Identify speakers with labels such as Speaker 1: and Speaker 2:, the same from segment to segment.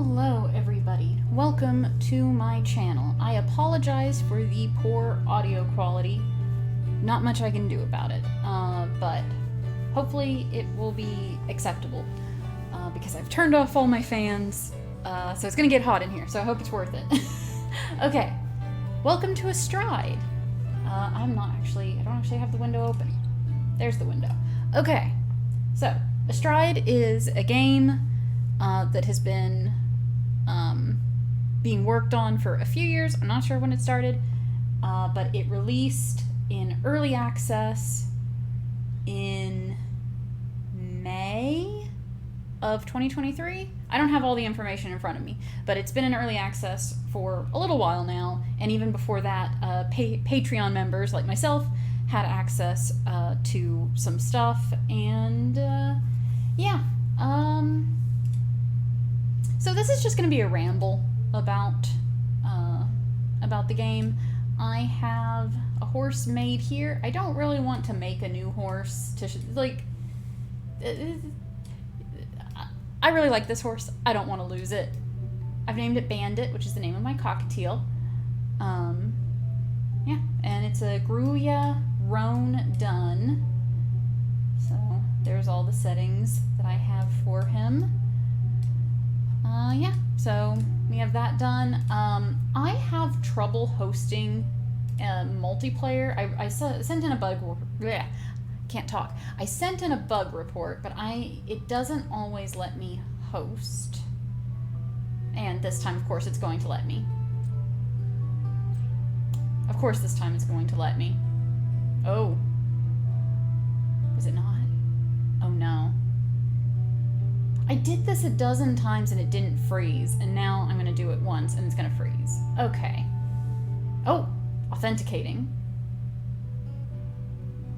Speaker 1: Hello everybody, welcome to my channel. I apologize for the poor audio quality. Not much I can do about it, but hopefully it will be acceptable because I've turned off all my fans, so it's gonna get hot in here, so I hope it's worth it. Okay, welcome to Astride. I don't actually have the window open. There's the window. Okay, so Astride is a game that has been being worked on for a few years. I'm not sure when it started, but it released in early access in May of 2023. I don't have all the information in front of me, but it's been in early access for a little while now, and even before that, Patreon members like myself had access to some stuff, and yeah. So this is just going to be a ramble about the game. I have a horse made here. I don't really want to make a new horse to I really like this horse. I don't want to lose it. I've named it Bandit, which is the name of my cockatiel. Yeah, and it's a Gruya Roan Dun. So there's all the settings that I have for him. Yeah, so we have that done. I have trouble hosting multiplayer. I sent in a bug. Bleh, can't talk. I sent in a bug report, but it doesn't always let me host. And this time, of course, it's going to let me. Of course, this time it's going to let me. Oh. Was it not? Oh no. I did this a dozen times and it didn't freeze, and now I'm gonna do it once and it's gonna freeze. Okay. Oh, authenticating.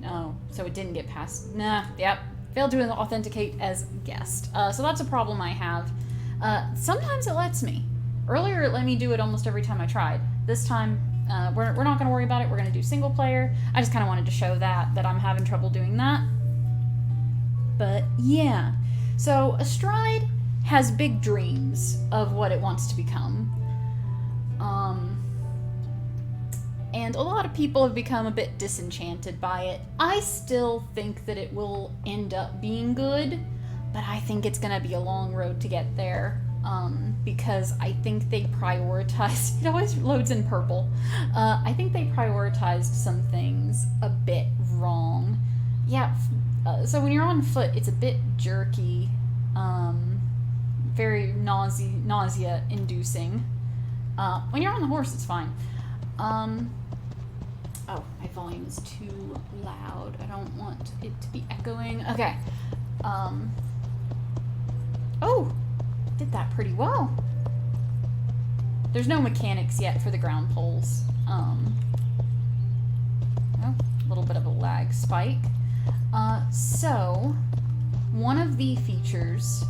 Speaker 1: No, so it didn't get past. Nah, yep. Failed to authenticate as guest. So that's a problem I have. Sometimes it lets me. Earlier it let me do it almost every time I tried. This time, we're not gonna worry about it. We're gonna do single player. I just kinda wanted to show that I'm having trouble doing that. But yeah. So Astride has big dreams of what it wants to become. And a lot of people have become a bit disenchanted by it. I still think that it will end up being good, but I think it's gonna be a long road to get there. Because I think they prioritized, it always loads in purple. I think they prioritized some things a bit wrong. Yeah, so when you're on foot, it's a bit jerky, very nausea-inducing. When you're on the horse, it's fine. Oh, my volume is too loud. I don't want it to be echoing. Okay. Oh, did that pretty well. There's no mechanics yet for the ground poles. Oh, a little bit of a lag spike. So, one of the features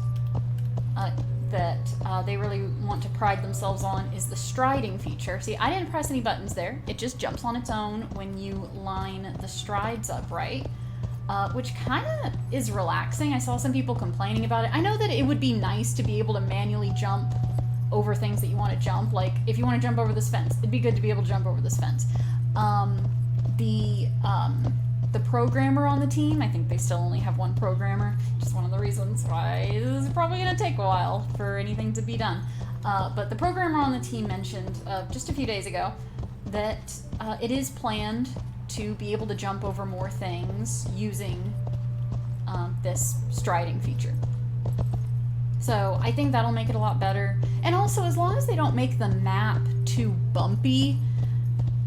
Speaker 1: that they really want to pride themselves on is the striding feature. See, I didn't press any buttons there. It just jumps on its own when you line the strides up right, which kind of is relaxing. I saw some people complaining about it. I know that it would be nice to be able to manually jump over things that you want to jump. Like, if you want to jump over this fence, it'd be good to be able to jump over this fence. The programmer on the team, I think they still only have one programmer, just one of the reasons why this is probably going to take a while for anything to be done. But the programmer on the team mentioned just a few days ago that it is planned to be able to jump over more things using this striding feature. So I think that'll make it a lot better. And also, as long as they don't make the map too bumpy,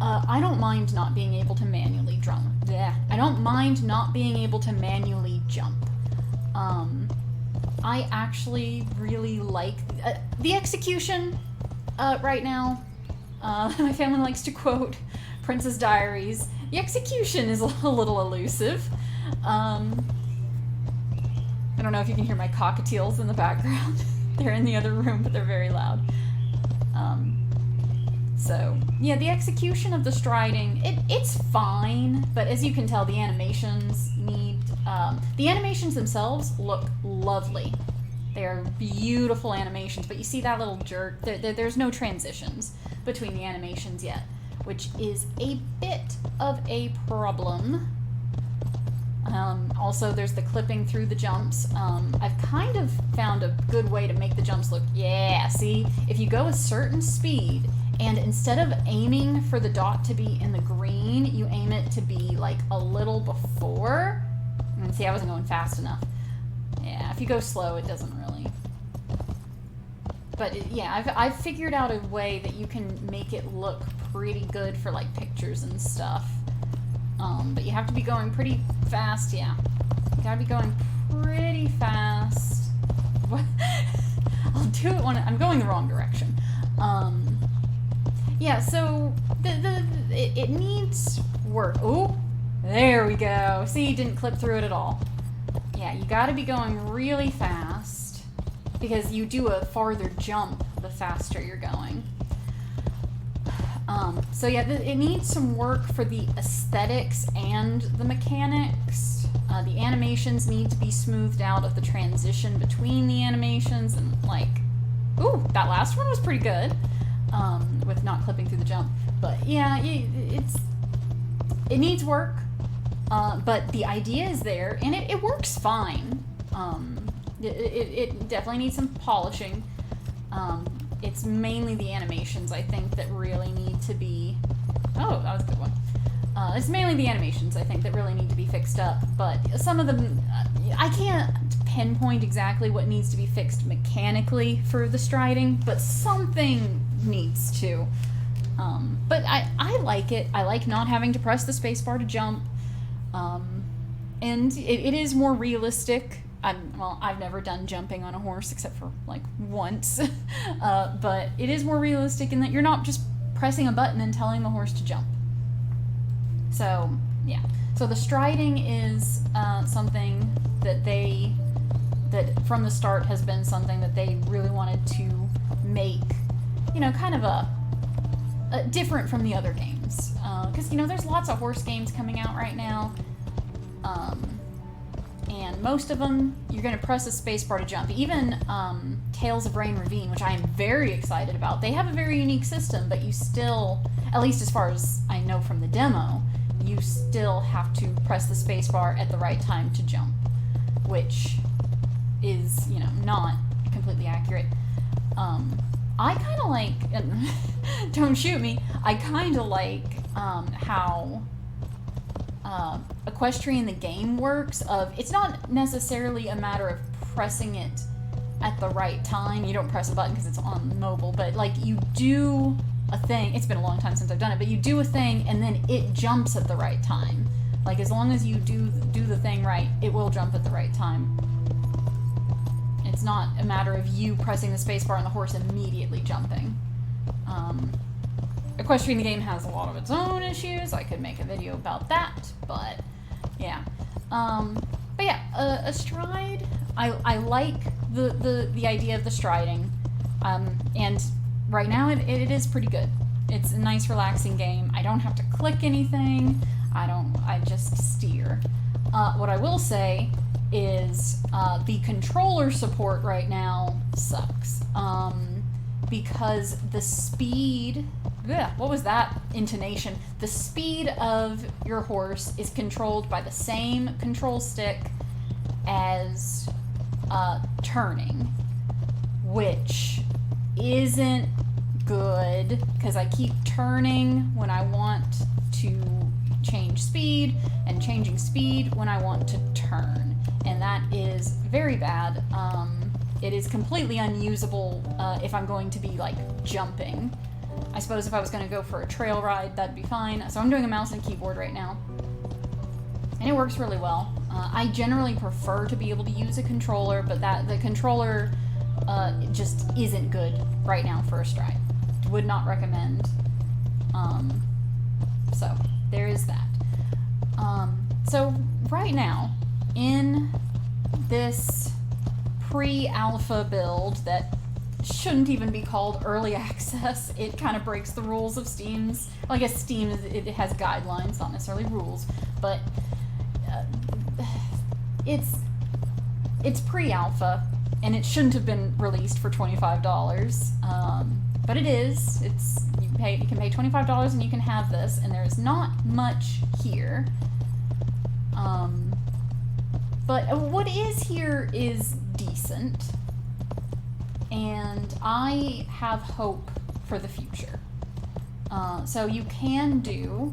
Speaker 1: I don't mind not being able to manually jump. I don't mind not being able to manually jump. I actually really like the execution right now. My family likes to quote Princess Diaries. The execution is a little elusive. I don't know if you can hear my cockatiels in the background. They're in the other room, but they're very loud. So, yeah, the execution of the striding, it's fine, but as you can tell, the animations themselves look lovely. They are beautiful animations, but you see that little jerk? There's no transitions between the animations yet, which is a bit of a problem. Also, there's the clipping through the jumps. I've kind of found a good way to make the jumps look, yeah, see? If you go a certain speed, and instead of aiming for the dot to be in the green, you aim it to be like a little before. And see, I wasn't going fast enough. Yeah, if you go slow, it doesn't really. But yeah, I've figured out a way that you can make it look pretty good for like pictures and stuff. But you have to be going pretty fast, yeah. You gotta be going pretty fast. I'll do it when I'm going the wrong direction. Yeah, so it needs work. Oh, there we go. See, didn't clip through it at all. Yeah, you gotta be going really fast because you do a farther jump the faster you're going. So yeah, it needs some work for the aesthetics and the mechanics. The animations need to be smoothed out of the transition between the animations, and like, ooh, that last one was pretty good, with not clipping through the jump. But yeah, it needs work, but the idea is there, and it works fine. It definitely needs some polishing. It's mainly the animations, I think, that really need to be... Oh, that was a good one. It's mainly the animations, I think, that really need to be fixed up, but some of them... I can't pinpoint exactly what needs to be fixed mechanically for the striding, but something needs to. But I like it. I like not having to press the spacebar to jump. And it is more realistic. Well, I've never done jumping on a horse except for like once, but it is more realistic in that you're not just pressing a button and telling the horse to jump. So yeah, so the striding is something that from the start has been something that they really wanted to make, you know, kind of a different from the other games, because you know there's lots of horse games coming out right now. And most of them, you're going to press a spacebar to jump. Even Tales of Rain Ravine, which I am very excited about, they have a very unique system, but you still, at least as far as I know from the demo, you still have to press the spacebar at the right time to jump, which is, you know, not completely accurate. I kind of like, and don't shoot me, I kind of like how Equestrian the game works. It's not necessarily a matter of pressing it at the right time. You don't press a button because it's on mobile, but like you do a thing. It's been a long time since I've done it, but you do a thing and then it jumps at the right time. Like as long as you do the thing right, it will jump at the right time. It's not a matter of you pressing the spacebar and the horse immediately jumping. Equestrian the game has a lot of its own issues. I could make a video about that, but yeah. But yeah, Astride, I like the idea of the striding, and right now it is pretty good. It's a nice relaxing game. I don't have to click anything. I just steer. What I will say is the controller support right now sucks, because the speed... what was that intonation? The speed of your horse is controlled by the same control stick as turning, which isn't good because I keep turning when I want to change speed and changing speed when I want to turn, and that is very bad. It is completely unusable if I'm going to be like jumping. I suppose if I was going to go for a trail ride, that'd be fine. So I'm doing a mouse and keyboard right now, and it works really well. I generally prefer to be able to use a controller, but the controller just isn't good right now for Astride. Would not recommend. So there is that. So right now, in this pre-alpha build that shouldn't even be called early access, it kind of breaks the rules of Steam's... Well, I guess Steam, it has guidelines, not necessarily rules, but it's pre-alpha, and it shouldn't have been released for $25, but it is. You can pay $25 and you can have this, and there's not much here. But what is here is decent, and I have hope for the future. So you can do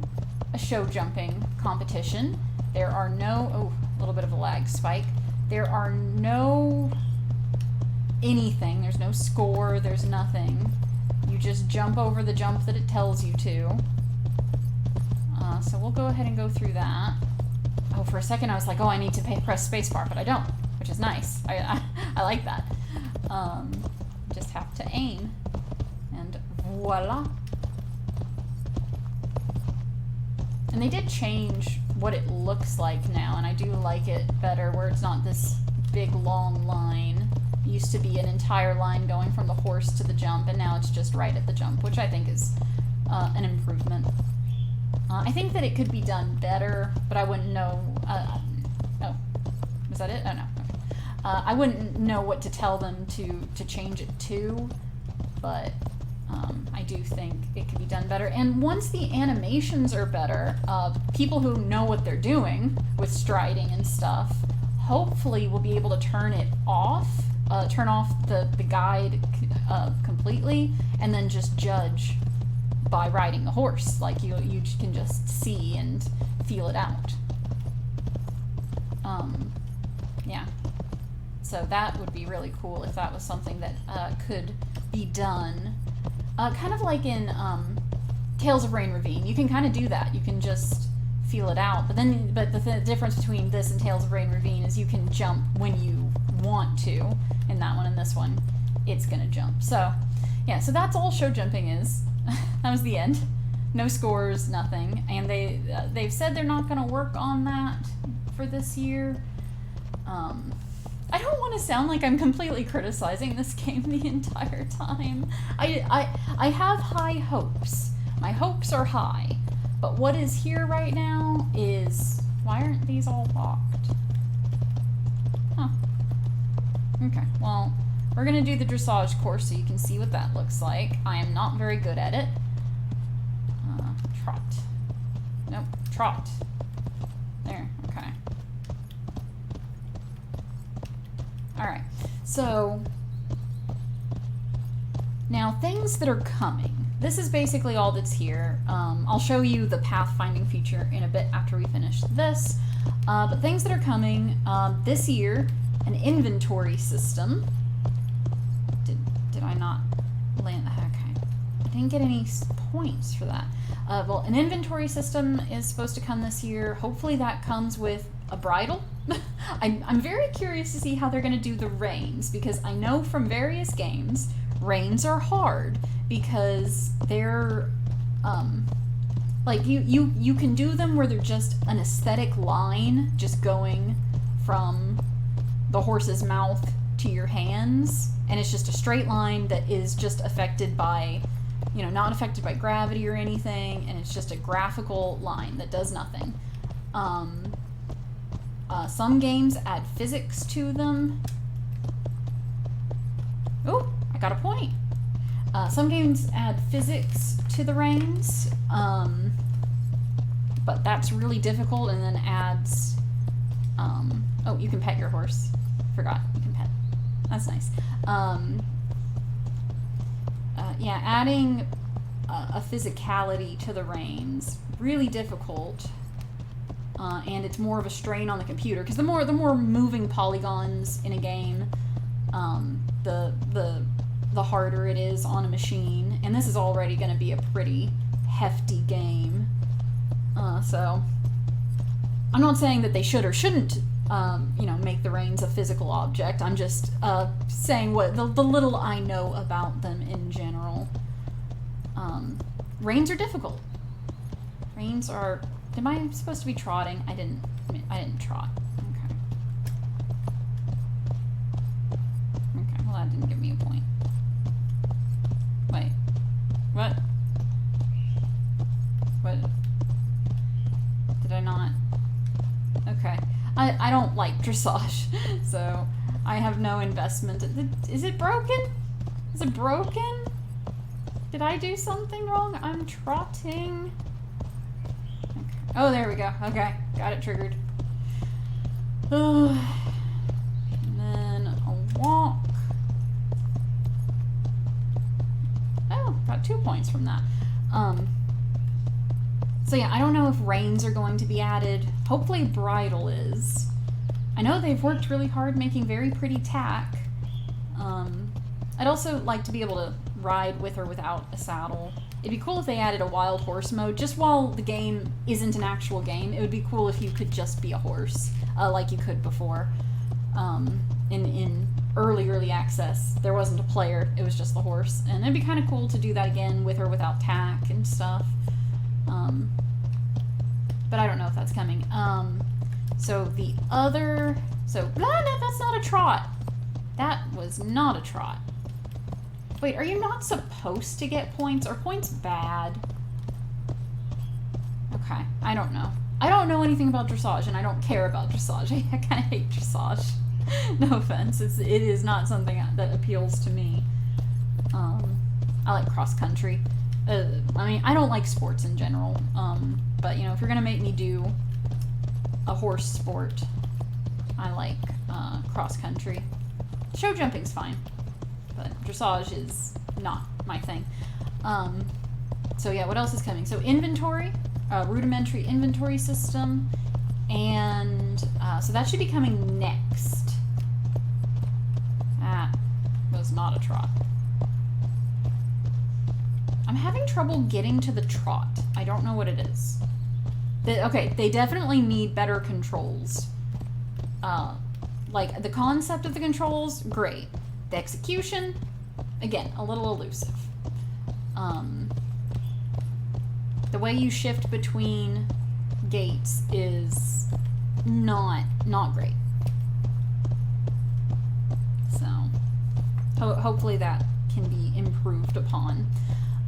Speaker 1: a show jumping competition. There are no, a little bit of a lag spike. There are no anything, there's no score, there's nothing. You just jump over the jump that it tells you to. So we'll go ahead and go through that. Oh, for a second I was like, oh, I need to press spacebar, but I don't, which is nice. I like that. Just have to aim, and voila. And they did change what it looks like now, and I do like it better where it's not this big long line. It used to be an entire line going from the horse to the jump, and now it's just right at the jump, which I think is an improvement. I think that it could be done better, but I wouldn't know. Oh, was that it? Oh, no. Okay. I wouldn't know what to tell them to change it to, but I do think it could be done better. And once the animations are better, people who know what they're doing with striding and stuff, hopefully will be able to turn it off, turn off the guide completely, and then just judge by riding the horse. Like you can just see and feel it out. Yeah. So that would be really cool if that was something that could be done. Kind of like in Tales of Rain Ravine. You can kind of do that. You can just feel it out. But the difference between this and Tales of Rain Ravine is you can jump when you want to. In that one and this one, it's gonna jump. So, yeah. So that's all show jumping is. That was the end. No scores, nothing. And they've said they're not gonna work on that for this year. I don't want to sound like I'm completely criticizing this game the entire time. I have high hopes. My hopes are high. But what is here right now is... Why aren't these all locked? Huh. Okay, well, we're going to do the dressage course so you can see what that looks like. I am not very good at it. Trot. Nope, trot. There, okay. Alright, so now things that are coming. This is basically all that's here. I'll show you the pathfinding feature in a bit after we finish this. But things that are coming this year, an inventory system. Did I not land? Okay, I didn't get any points for that. Well, an inventory system is supposed to come this year. Hopefully that comes with a bridle. I'm very curious to see how they're going to do the reins, because I know from various games reins are hard because they're like you can do them where they're just an aesthetic line just going from the horse's mouth to your hands, and it's just a straight line that is just affected by, you know, not affected by gravity or anything, and it's just a graphical line that does nothing. Some games add physics to them. Oh, I got a point. Some games add physics to the reins, but that's really difficult, and then adds... oh, you can pet your horse. Forgot, you can pet. That's nice. Yeah, adding a physicality to the reins, really difficult. And it's more of a strain on the computer, because the more moving polygons in a game, the harder it is on a machine. And this is already going to be a pretty hefty game. So I'm not saying that they should or shouldn't, you know, make the reins a physical object. I'm just saying what the little I know about them in general. Reins are difficult. Reins are... Am I supposed to be trotting? I didn't trot. Okay. Okay, well that didn't give me a point. Wait. What? What? Did I not? Okay. I don't like dressage, so I have no investment. Is it broken? Is it broken? Did I do something wrong? I'm trotting. Okay. Oh, there we go. Okay, got it triggered. And then a walk. Oh, got 2 points from that. So yeah, I don't know if reins are going to be added. Hopefully bridle is. I know they've worked really hard making very pretty tack. I'd also like to be able to ride with or without a saddle. It'd be cool if they added a wild horse mode, just while the game isn't an actual game. It would be cool if you could just be a horse, like you could before. In early access, there wasn't a player, it was just the horse. And it'd be kind of cool to do that again with or without tack and stuff. But I don't know if that's coming. So the other... So, no, that's not a trot. That was not a trot. Wait, are you not supposed to get points? Are points bad? Okay, I don't know. I don't know anything about dressage, and I don't care about dressage. I kind of hate dressage. No offense. It is not something that appeals to me. I like cross country. I mean, I don't like sports in general. But, you know, if you're going to make me do a horse sport, I like cross country. Show jumping's fine, but dressage is not my thing. So yeah, what else is coming? So inventory, rudimentary inventory system, and so that should be coming next. That was not a trot. I'm having trouble getting to the trot. I don't know what it is. Okay, they definitely need better controls. Like, the concept of the controls, great. The execution, again, a little elusive. The way you shift between gates is not great. So, hopefully that can be improved upon.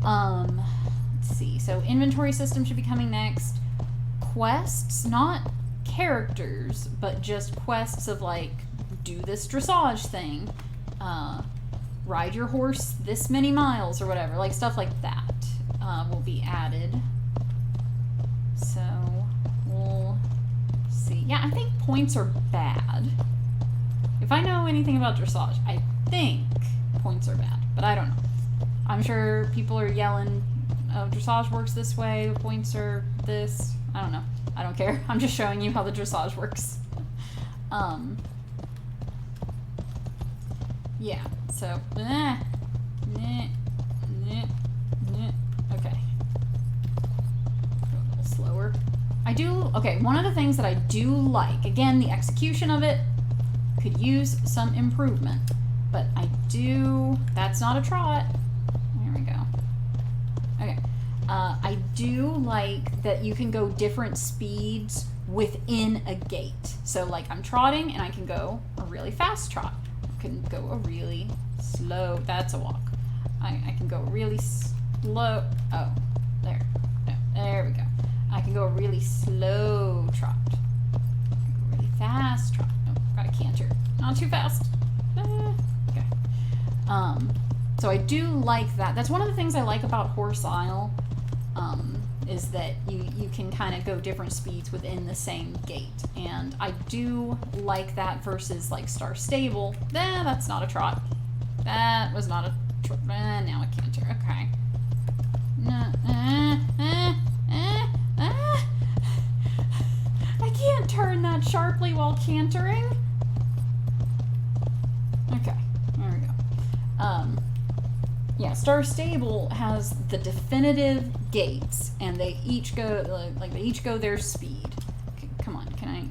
Speaker 1: Let's see. So, inventory system should be coming next. Quests, not characters, but just quests of like, do this dressage thing, ride your horse this many miles or whatever, like stuff like that will be added. So we'll see. Yeah, I think points are bad. If I know anything about dressage, I think points are bad, but I don't know. I'm sure people are yelling, oh, dressage works this way, points are this. I don't know. I don't care. I'm just showing you how the dressage works. Yeah, so, okay. Go a little slower. Okay, one of the things that I do like, again, the execution of it could use some improvement, but that's not a trot. There we go. Okay. I do like that you can go different speeds within a gate. So like I'm trotting and I can go a really fast trot. I can go a really slow, that's a walk. I can go really slow, oh, there, no, there we go. I can go a really slow trot. I can go a really fast trot. Oh, got a canter. Not too fast. Okay. So I do like that. That's one of the things I like about Horse Isle. Is that you can kind of go different speeds within the same gate. And I do like that versus like Star Stable. That's not a trot. That was not a trot. Now a canter. Okay. I can't turn that sharply while cantering. Okay, there we go. Yeah, Star Stable has the definitive gates, and they each go they each go their speed. Okay, come on, can I?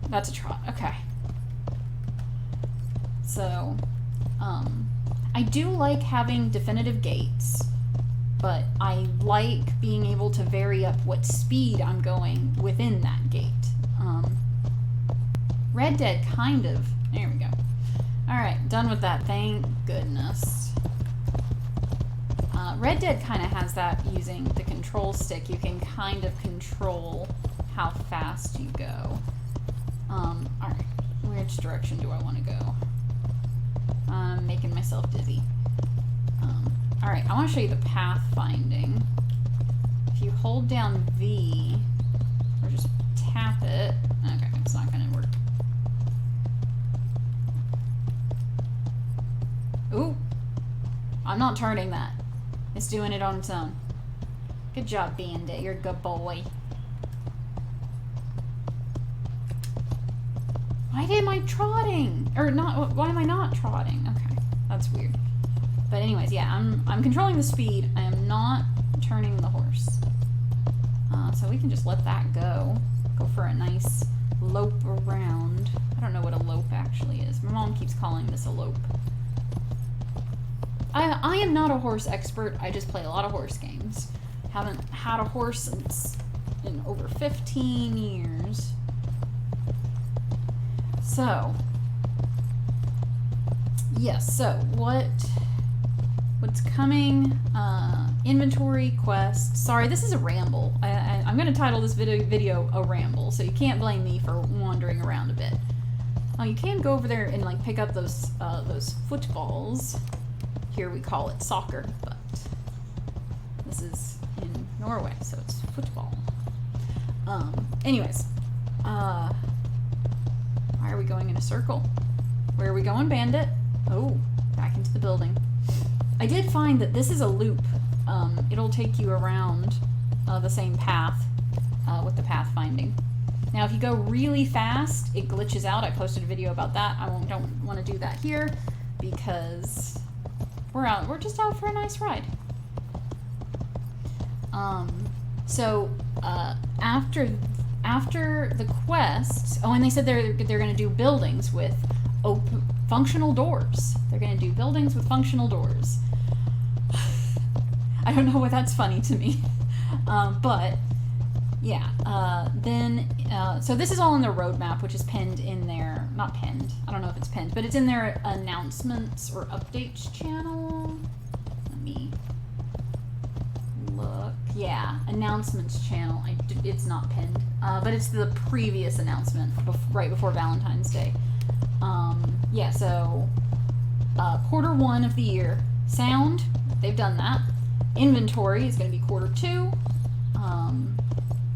Speaker 1: That's a trot. Okay. So, I do like having definitive gates, but I like being able to vary up what speed I'm going within that gate. Red Dead kind of. There we go. All right, done with that. Thank goodness. Red Dead kind of has that using the control stick. You can kind of control how fast you go. Alright, Which direction do I want to go? I'm making myself dizzy. Alright, I want to show you the path finding. If you hold down V, or just tap it... Okay, it's not going to work. Ooh! I'm not turning that. It's doing it on its own. Good job, Bandit. You're a good boy. Why am I trotting? Or not, why am I not trotting? Okay, that's weird. But anyways, yeah, I'm controlling the speed. I am not turning the horse. So we can just let that go. Go for a nice lope around. I don't know what a lope actually is. My mom keeps calling this a lope. I am not a horse expert. I just play a lot of horse games. Haven't had a horse since in over 15 years. So, yes, so what's coming, inventory, quests. Sorry, this is a ramble. I'm going to title this video a ramble, so you can't blame me for wandering around a bit. You can go over there and like pick up those footballs. Here we call it soccer, but this is in Norway, so it's football. Anyways, why are we going in a circle? Where are we going, Bandit? Oh, back into the building. I did find that this is a loop. It'll take you around the same path with the path finding. Now, if you go really fast, it glitches out. I posted a video about that. Don't want to do that here because we're just out for a nice ride. So after the quests, oh, and they said they're going to do buildings with functional doors. They're going to do buildings with functional doors. I don't know why that's funny to me, but yeah. So this is all in their roadmap, which is pinned in their, not pinned, I don't know if it's pinned, but it's in their announcements or updates channel. Let me look. Yeah, announcements channel. It's not pinned, but it's the previous announcement right before Valentine's Day. Yeah, so quarter 1 of the year. Sound, they've done that. Inventory is going to be quarter 2.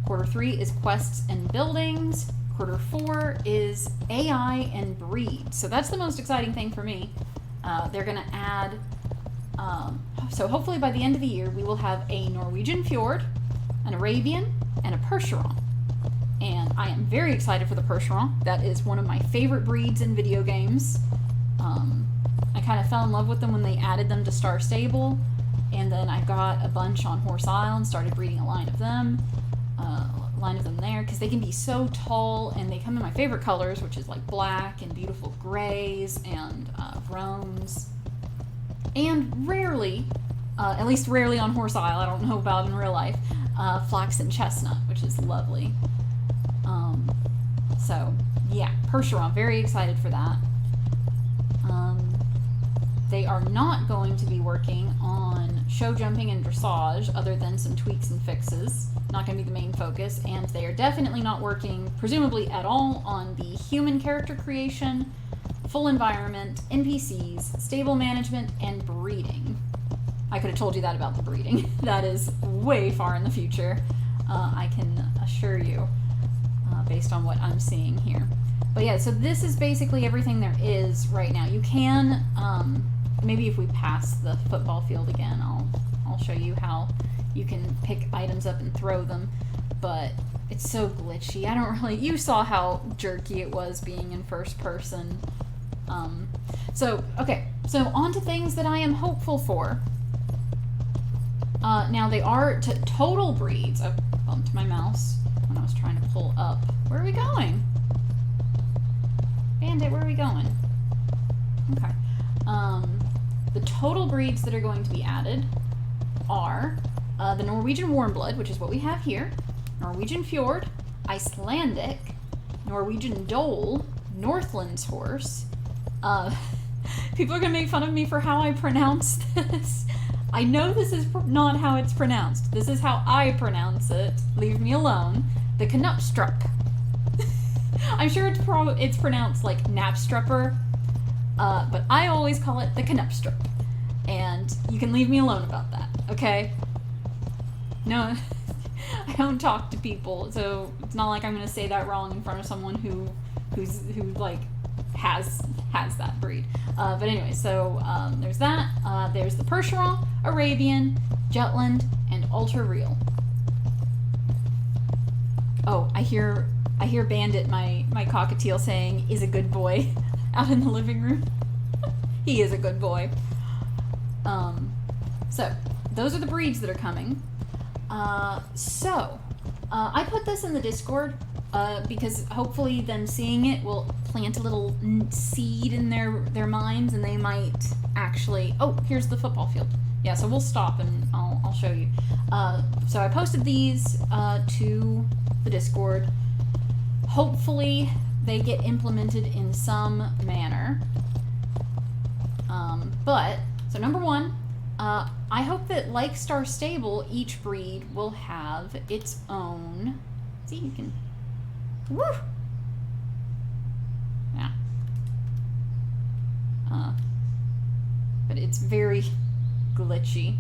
Speaker 1: Quarter 3 is quests and buildings. Quarter 4 is AI and breed. So that's the most exciting thing for me. They're going to add, so hopefully by the end of the year we will have a Norwegian fjord, an Arabian, and a Percheron. And I am very excited for the Percheron. That is one of my favorite breeds in video games. I kind of fell in love with them when they added them to Star Stable, and then I got a bunch on Horse Isle and started breeding a line of them there, because they can be so tall, and they come in my favorite colors, which is like black and beautiful grays and roans. And rarely, at least rarely on Horse Isle, I don't know about in real life, flax and chestnut, which is lovely. So yeah, Percheron, very excited for that. They are not going to be working on show jumping and dressage, other than some tweaks and fixes. Not going to be the main focus, and they are definitely not working, presumably at all, on the human character creation, full environment, NPCs, stable management, and breeding. I could have told you that about the breeding. That is way far in the future, I can assure you, based on what I'm seeing here. But yeah, so this is basically everything there is right now. You can, maybe if we pass the football field again, I'll show you how you can pick items up and throw them, but it's so glitchy. I don't really, you saw how jerky it was being in first person. Okay, so on to things that I am hopeful for. Now they are total breeds. I bumped my mouse when I was trying to pull up. Where are we going? Bandit, where are we going? Okay. The total breeds that are going to be added are the Norwegian Warmblood, which is what we have here, Norwegian Fjord, Icelandic, Norwegian Dole, Northland's Horse. People are going to make fun of me for how I pronounce this. I know this is not how it's pronounced. This is how I pronounce it. Leave me alone. The Knupstrup. I'm sure it's pronounced like Knapstrupper, but I always call it the Knapstrup. And you can leave me alone about that, okay? No, I don't talk to people, so it's not like I'm gonna say that wrong in front of someone who like has that breed. But anyway, so there's that. There's the Percheron, Arabian, Jutland, and Ultra Real. Oh, I hear Bandit, my cockatiel, saying is a good boy out in the living room. He is a good boy. So those are the breeds that are coming. I put this in the Discord because hopefully them seeing it will plant a little seed in their minds, and they might actually. Oh, here's the football field. Yeah, so we'll stop and I'll show you. So I posted these to the Discord. Hopefully they get implemented in some manner. So number one, I hope that, like Star Stable, each breed will have its own. See, you can. Woo! Yeah. But it's very glitchy.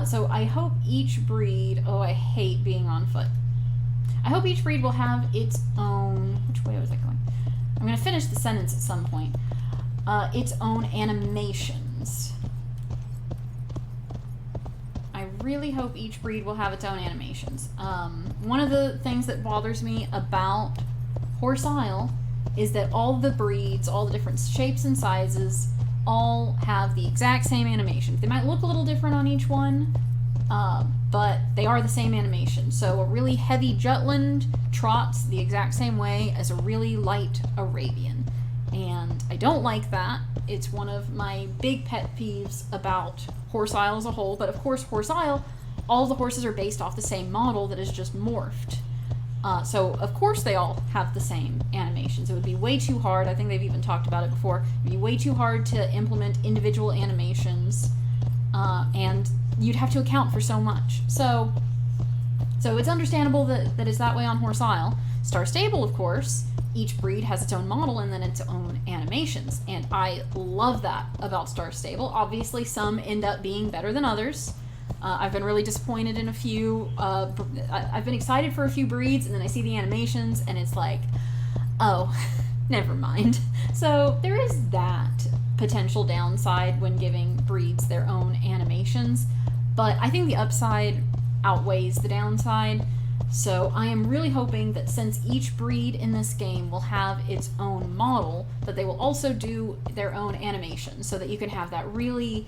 Speaker 1: So I hope each breed. Oh, I hate being on foot. I hope each breed will have its own. Which way was I going? I'm going to finish the sentence at some point. Its own animations. I really hope each breed will have its own animations. One of the things that bothers me about Horse Isle is that all the breeds, all the different shapes and sizes, all have the exact same animations. They might look a little different on each one, but they are the same animation. So a really heavy Jutland trots the exact same way as a really light Arabian. And I don't like that. It's one of my big pet peeves about Horse Isle as a whole. But of course, Horse Isle, all the horses are based off the same model that is just morphed. So of course they all have the same animations. It would be way too hard. I think they've even talked about it before. It would be way too hard to implement individual animations. And you'd have to account for so much. So it's understandable that it's that way on Horse Isle. Star Stable, of course, each breed has its own model and then its own animations. And I love that about Star Stable. Obviously, some end up being better than others. I've been really disappointed in a few. I've been excited for a few breeds, and then I see the animations, and it's like, oh, never mind. So there is that potential downside when giving breeds their own animations. But I think the upside outweighs the downside. So I am really hoping that since each breed in this game will have its own model, that they will also do their own animation, so that you can have that really,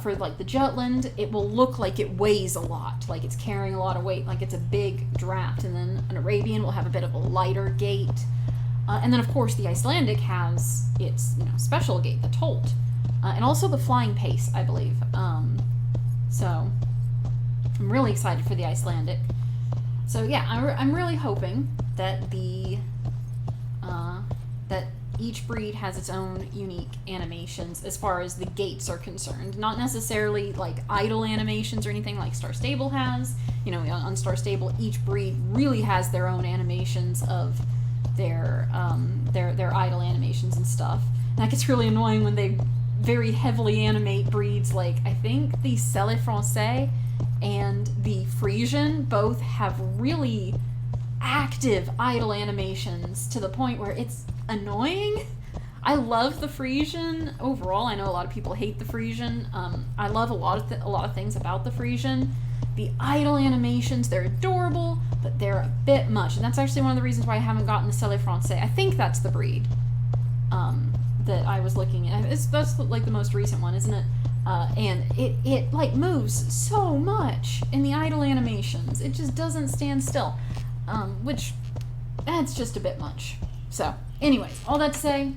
Speaker 1: for like the Jutland, it will look like it weighs a lot, like it's carrying a lot of weight, like it's a big draft, and then an Arabian will have a bit of a lighter gait. And then of course the Icelandic has its special gait, the Tolt, and also the flying pace, I believe. So I'm really excited for the Icelandic. So yeah, I'm really hoping that that each breed has its own unique animations as far as the gaits are concerned. Not necessarily like idle animations or anything like Star Stable has. On Star Stable, each breed really has their own animations of their idle animations and stuff. And that gets really annoying when they very heavily animate breeds like, I think the Selle Français and the Frisian both have really active idle animations to the point where it's annoying. I love the Frisian overall. I know a lot of people hate the Frisian. I love a lot of things about the Frisian. The idle animations, they're adorable, but they're a bit much. And that's actually one of the reasons why I haven't gotten the Selle Français. I think that's the breed that I was looking at. That's like the most recent one, isn't it? And it like moves so much in the idle animations. It just doesn't stand still, which that's just a bit much. So anyways, all that to say,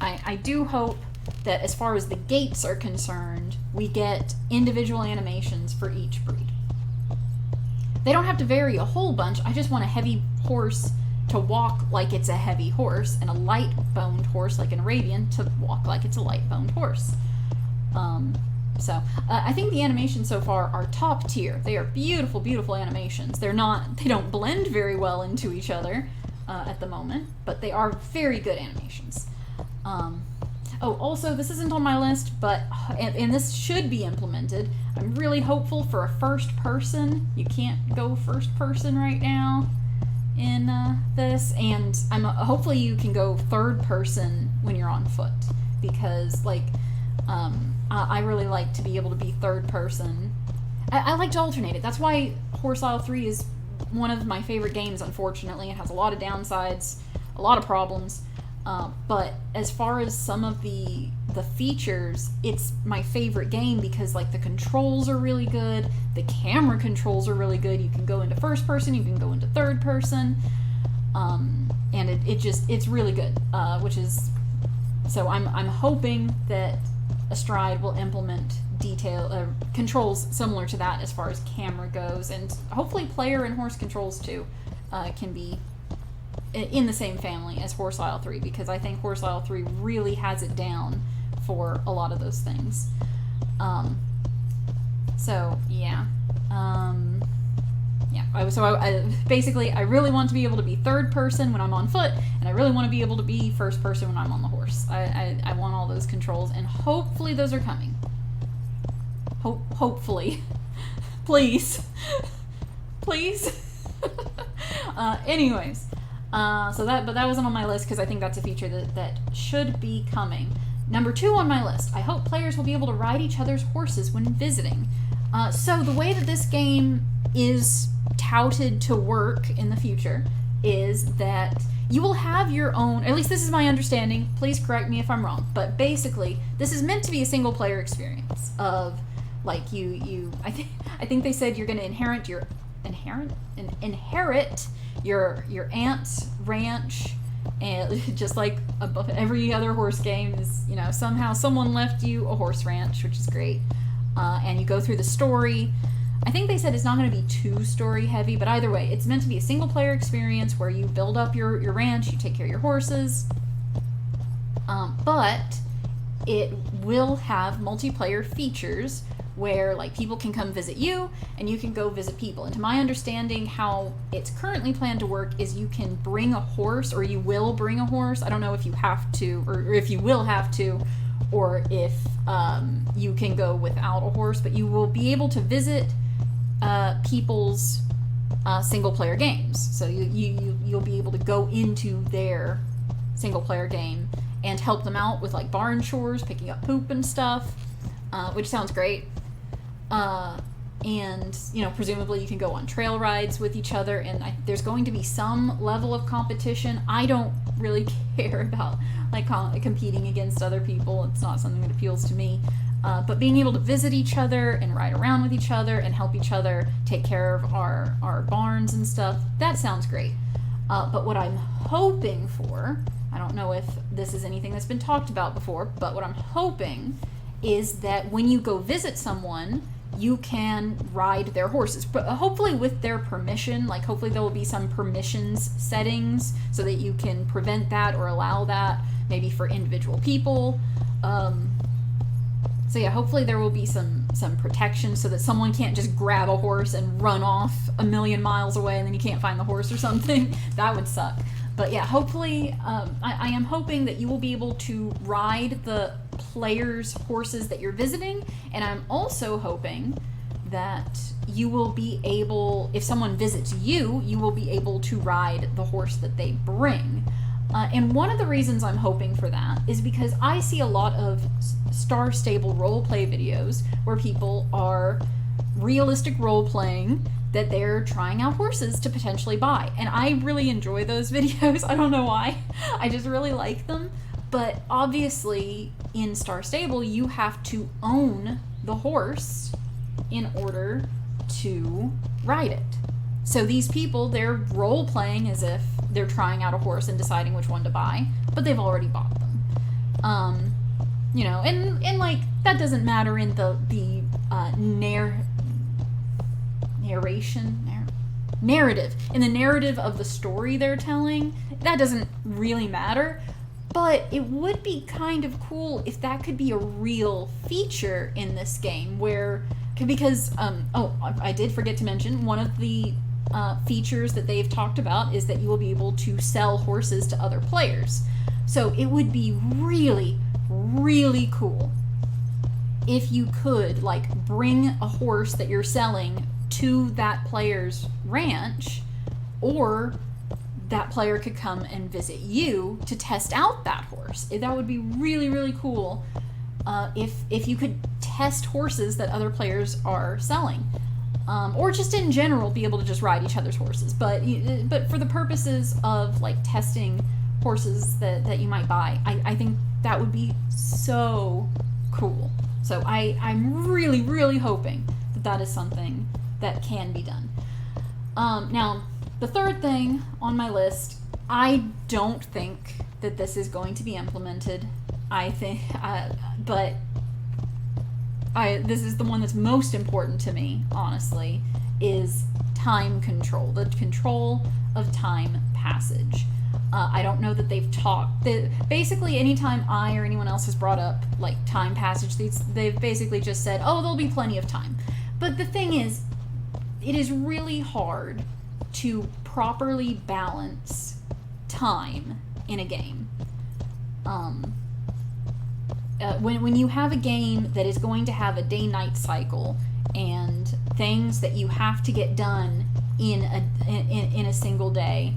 Speaker 1: I do hope that as far as the gaits are concerned, we get individual animations for each breed. They don't have to vary a whole bunch. I just want a heavy horse to walk like it's a heavy horse, and a light-boned horse like an Arabian to walk like it's a light-boned horse. I think the animations so far are top tier. They are beautiful, beautiful animations. They don't blend very well into each other, at the moment, but they are very good animations. Oh, also, this isn't on my list, but, and this should be implemented, I'm really hopeful for a first person. You can't go first person right now in this, and hopefully you can go third person when you're on foot, because, like, I really like to be able to be third person. I like to alternate it. That's why Horse Isle 3 is one of my favorite games, unfortunately. It has a lot of downsides, a lot of problems. But as far as some of the features, it's my favorite game because, like, the controls are really good, the camera controls are really good. You can go into first person, you can go into third person, and it's really good. So I'm hoping that Astride will implement controls similar to that as far as camera goes, and hopefully player and horse controls too can be in the same family as Horse Isle 3, because I think Horse Isle 3 really has it down for a lot of those things. So yeah. Basically, I really want to be able to be third person when I'm on foot, and I really want to be able to be first person when I'm on the horse. I want all those controls, and hopefully those are coming. Hopefully. Please. Please. Anyways. But that wasn't on my list because I think that's a feature that should be coming. Number 2 on my list, I hope players will be able to ride each other's horses when visiting. So the way that this game is touted to work in the future is that you will have your own, at least this is my understanding, please correct me if I'm wrong, but basically this is meant to be a single player experience of, like, I think they said you're going to inherit your aunt's ranch, and just like every other horse game is, somehow someone left you a horse ranch, which is great, and you go through the story. I think they said it's not going to be too story heavy, but either way, it's meant to be a single player experience where you build up your ranch, you take care of your horses, but it will have multiplayer features where, like, people can come visit you and you can go visit people. And to my understanding, how it's currently planned to work is you can bring a horse, or you will bring a horse. I don't know if you have to, or if you will have to, or if you can go without a horse, but you will be able to visit people's single player games. So you'll be able to go into their single player game and help them out with, like, barn chores, picking up poop and stuff, which sounds great. And, presumably you can go on trail rides with each other, and there's going to be some level of competition. I don't really care about, like, competing against other people. It's not something that appeals to me. But being able to visit each other and ride around with each other and help each other take care of our barns and stuff, that sounds great. But what I'm hoping for, I don't know if this is anything that's been talked about before, but what I'm hoping is that when you go visit someone, you can ride their horses, but hopefully with their permission. Like, hopefully there will be some permissions settings so that you can prevent that or allow that, maybe for individual people. So yeah, hopefully there will be some protection so that someone can't just grab a horse and run off a million miles away and then you can't find the horse or something. That would suck. But yeah, hopefully, I am hoping that you will be able to ride the players' horses that you're visiting, and I'm also hoping that you will be able, if someone visits you, you will be able to ride the horse that they bring. And one of the reasons I'm hoping for that is because I see a lot of Star Stable roleplay videos where people are realistic role-playing that they're trying out horses to potentially buy. And I really enjoy those videos. I don't know why. I just really like them. But obviously, in Star Stable, you have to own the horse in order to ride it. So these people, they're role-playing as if they're trying out a horse and deciding which one to buy, but they've already bought them. And like, that doesn't matter in the narrative. In the narrative of the story they're telling, that doesn't really matter. But it would be kind of cool if that could be a real feature in this game, because I did forget to mention, one of the features that they've talked about is that you will be able to sell horses to other players. So it would be really, really cool if you could, like, bring a horse that you're selling to that player's ranch, or that player could come and visit you to test out that horse. That would be really, really cool if you could test horses that other players are selling. Or just in general be able to just ride each other's horses. But for the purposes of, like, testing horses that you might buy, I think that would be so cool. So I'm really, really hoping that is something that can be done. Now, the third thing on my list, I don't think that this is going to be implemented. I think, this is the one that's most important to me, honestly, is time control. The control of time passage. I don't know that they've talked. Basically, anytime I or anyone else has brought up, like, time passage, they've basically just said, oh, there'll be plenty of time. But the thing is, it is really hard to properly balance time in a game. When you have a game that is going to have a day-night cycle and things that you have to get done in a single day,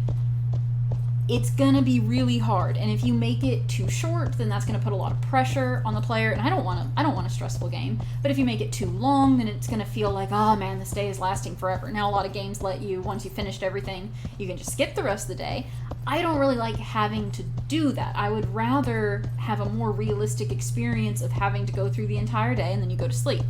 Speaker 1: it's gonna be really hard. And if you make it too short, then that's gonna put a lot of pressure on the player. And I don't want a stressful game. But if you make it too long, then it's gonna feel like, oh man, this day is lasting forever. Now a lot of games let you, once you finished everything, you can just skip the rest of the day. I don't really like having to do that. I would rather have a more realistic experience of having to go through the entire day and then you go to sleep.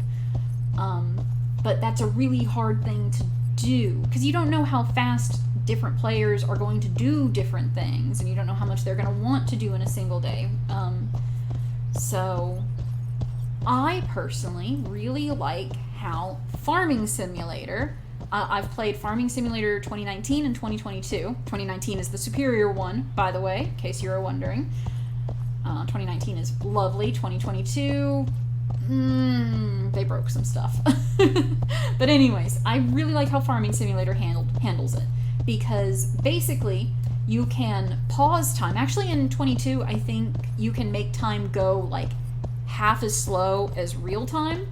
Speaker 1: But that's a really hard thing to do because you don't know how fast different players are going to do different things, and you don't know how much they're going to want to do in a single day. So I personally really like how Farming Simulator, I've played Farming Simulator 2019 and 2022. 2019 is the superior one, by the way, in case you were wondering. 2019 is lovely. 2022, they broke some stuff. But anyways, I really like how Farming Simulator handles it. Because basically, you can pause time. Actually, in 22, I think you can make time go, like, half as slow as real time.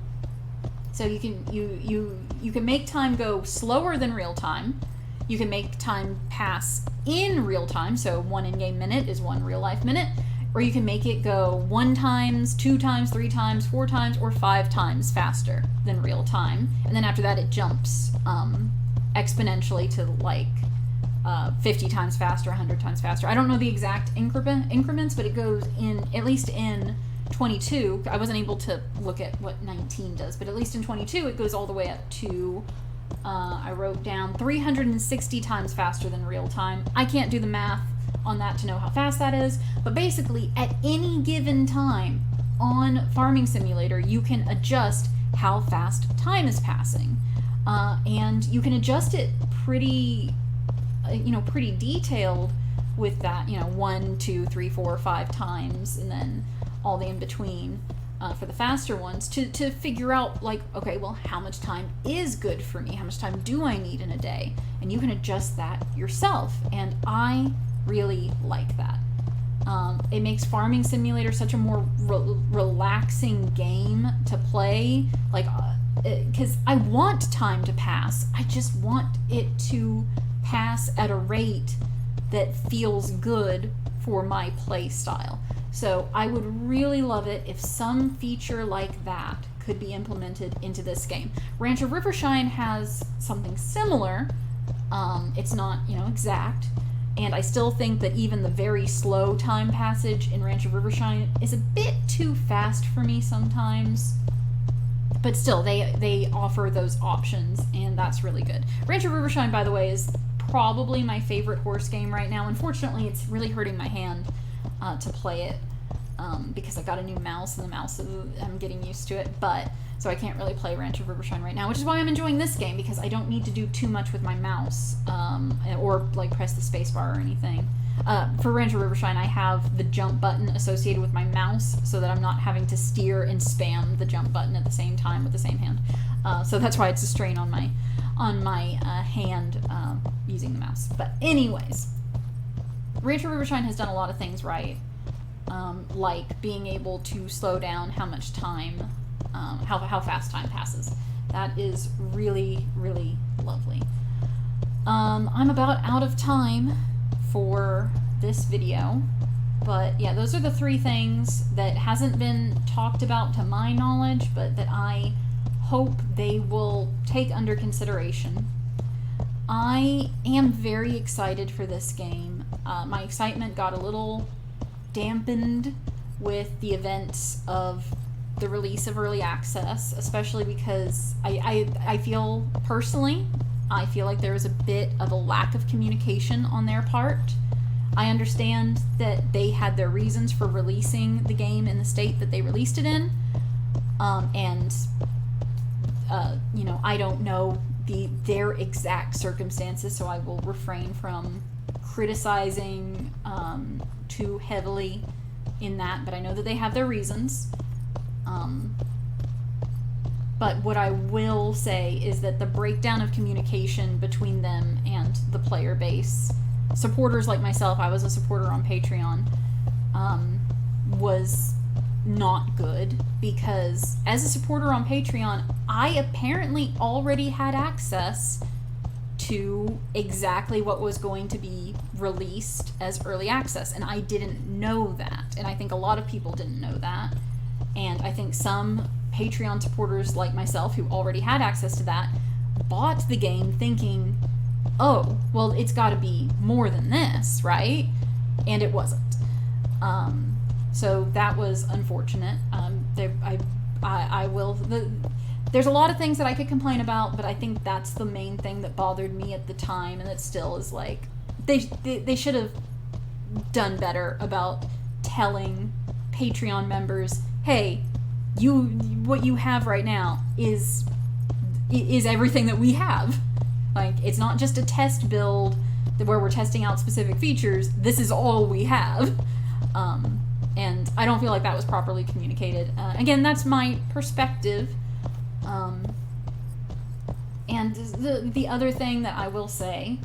Speaker 1: So you can make time go slower than real time. You can make time pass in real time. So 1 in-game minute is 1 real-life minute. Or you can make it go 1 times, 2 times, 3 times, 4 times, or 5 times faster than real time. And then after that, it jumps exponentially to, like, 50 times faster, 100 times faster. I don't know the exact increments, but it goes in, at least in 22, I wasn't able to look at what 19 does, but at least in 22 it goes all the way up to, I wrote down 360 times faster than real time. I can't do the math on that to know how fast that is, but basically at any given time on Farming Simulator, you can adjust how fast time is passing. And you can adjust it pretty detailed with that, 1, 2, 3, 4, 5 times, and then all the in between for the faster ones to figure out, like, okay, well, how much time is good for me? How much time do I need in a day? And you can adjust that yourself, and I really like that. It makes Farming Simulator such a more relaxing game to play, like, because I want time to pass. I just want it to pass at a rate that feels good for my play style. So I would really love it if some feature like that could be implemented into this game. Ranch of Rivershine has something similar. It's not, exact. And I still think that even the very slow time passage in Ranch of Rivershine is a bit too fast for me sometimes. But still, they offer those options, and that's really good. Ranch of Rivershine, by the way, is probably my favorite horse game right now. Unfortunately, it's really hurting my hand to play it because I got a new mouse, and the mouse I'm getting used to it. But so I can't really play Ranch of Rivershine right now, which is why I'm enjoying this game, because I don't need to do too much with my mouse or like press the space bar or anything. For Ranch of Rivershine, I have the jump button associated with my mouse so that I'm not having to steer and spam the jump button at the same time with the same hand. So that's why it's a strain on my on my hand using the mouse. But anyways, Rancho Rivershine has done a lot of things right, like being able to slow down how much time, how fast time passes. That is really, really lovely. I'm about out of time for this video, but yeah, those are the 3 things that hasn't been talked about to my knowledge, but that I hope they will take under consideration. I am very excited for this game. My excitement got a little dampened with the events of the release of early access, especially because I feel personally, I feel like there was a bit of a lack of communication on their part. I understand that they had their reasons for releasing the game in the state that they released it in, I don't know their exact circumstances, so I will refrain from criticizing too heavily in that, but I know that they have their reasons. But what I will say is that the breakdown of communication between them and the player base, supporters like myself, I was a supporter on Patreon, was not good, because as a supporter on Patreon, I apparently already had access to exactly what was going to be released as early access, and I didn't know that, and I think a lot of people didn't know that, and I think some Patreon supporters like myself who already had access to that bought the game thinking, oh, well, it's got to be more than this, right? And it wasn't. So that was unfortunate. There's a lot of things that I could complain about, but I think that's the main thing that bothered me at the time, and that still is like, they should have done better about telling Patreon members, hey, what you have right now is everything that we have. Like, it's not just a test build where we're testing out specific features. This is all we have. And I don't feel like that was properly communicated. Again, that's my perspective. And the other thing that I will say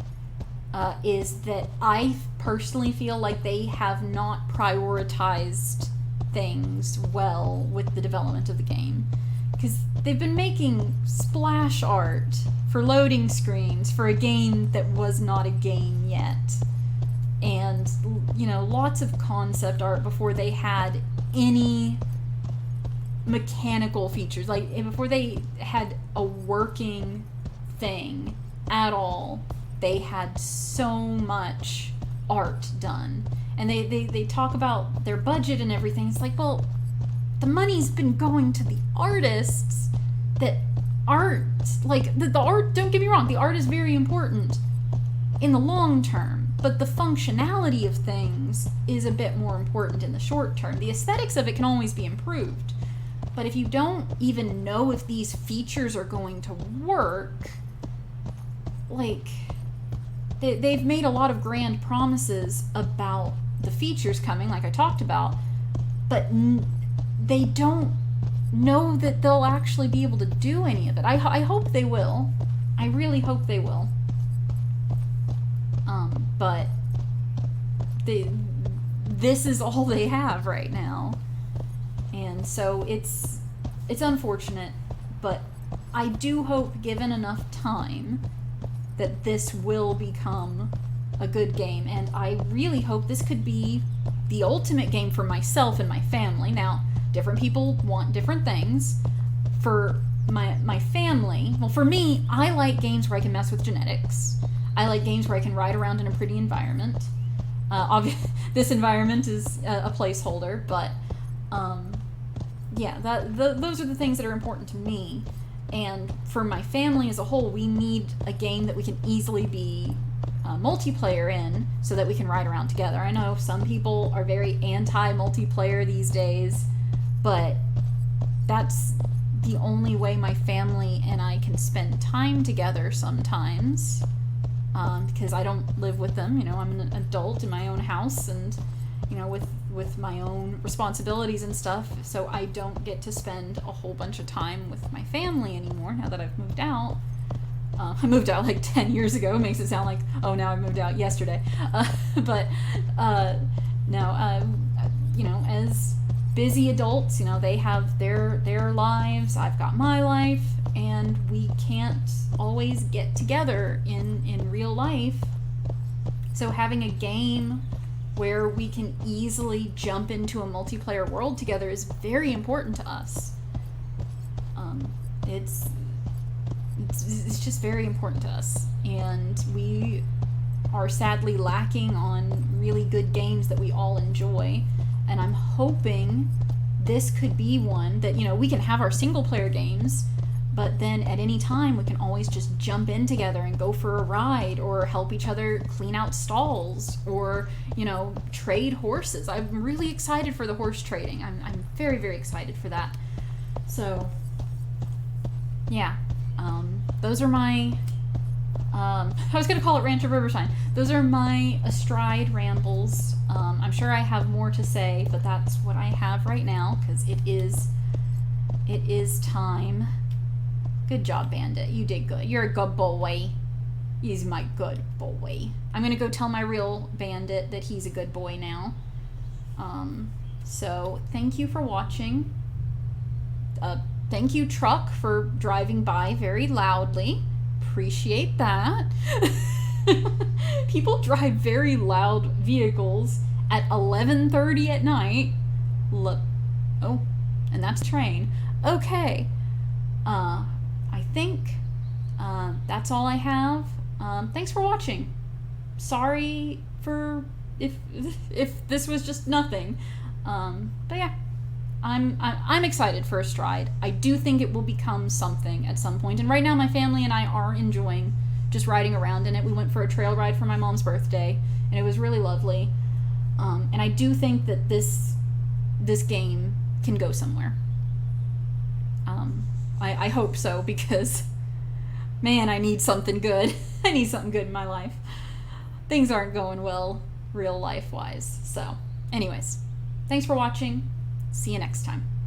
Speaker 1: is that I personally feel like they have not prioritized things well with the development of the game. Because they've been making splash art for loading screens for a game that was not a game yet. And, lots of concept art before they had any mechanical features. Like, before they had a working thing at all, they had so much art done. And they talk about their budget and everything. It's like, well, the money's been going to the artists that aren't, like, the art, don't get me wrong, the art is very important in the long term, but the functionality of things is a bit more important in the short term. The aesthetics of it can always be improved, but if you don't even know if these features are going to work, like, they've made a lot of grand promises about the features coming, like I talked about, but they don't know that they'll actually be able to do any of it. I hope they will. I really hope they will. But this is all they have right now. And so it's unfortunate, but I do hope, given enough time, that this will become a good game. And I really hope this could be the ultimate game for myself and my family. Now, different people want different things. For my family, well, for me, I like games where I can mess with genetics. I like games where I can ride around in a pretty environment. This environment is a placeholder, but those are the things that are important to me. And for my family as a whole, we need a game that we can easily be multiplayer in, so that we can ride around together. I know some people are very anti-multiplayer these days, but that's the only way my family and I can spend time together sometimes, because I don't live with them. I'm an adult in my own house, and with my own responsibilities and stuff, so I don't get to spend a whole bunch of time with my family anymore now that I've moved out. I moved out like 10 years ago. It makes it sound like, oh, now I moved out yesterday. But no, you know, as busy adults, you know, they have their lives, I've got my life, and we can't always get together in real life. So having a game where we can easily jump into a multiplayer world together is very important to us. It's just very important to us, and we are sadly lacking on really good games that we all enjoy. And I'm hoping this could be one that, you know, we can have our single player games, but then at any time we can always just jump in together and go for a ride, or help each other clean out stalls, or, you know, trade horses. I'm really excited for the horse trading. I'm very, very excited for that. So yeah, those are my I was going to call it Ranch of Riverside. Those are my Astride Rambles. I'm sure I have more to say, but that's what I have right now, because it is time. Good job, Bandit. You did good. You're a good boy. He's my good boy. I'm going to go tell my real Bandit that he's a good boy now. So thank you for watching. Thank you, truck, for driving by very loudly. Appreciate that. People drive very loud vehicles at 11:30 at night. Look, oh, and that's a train. Okay, I think that's all I have. Thanks for watching. Sorry for if this was just nothing. But yeah. I'm excited for Astride. I do think it will become something at some point. And right now my family and I are enjoying just riding around in it. We went for a trail ride for my mom's birthday, and it was really lovely. And I do think that this game can go somewhere. I hope so, because, man, I need something good. I need something good in my life. Things aren't going well real life-wise. So, anyways, thanks for watching. See you next time.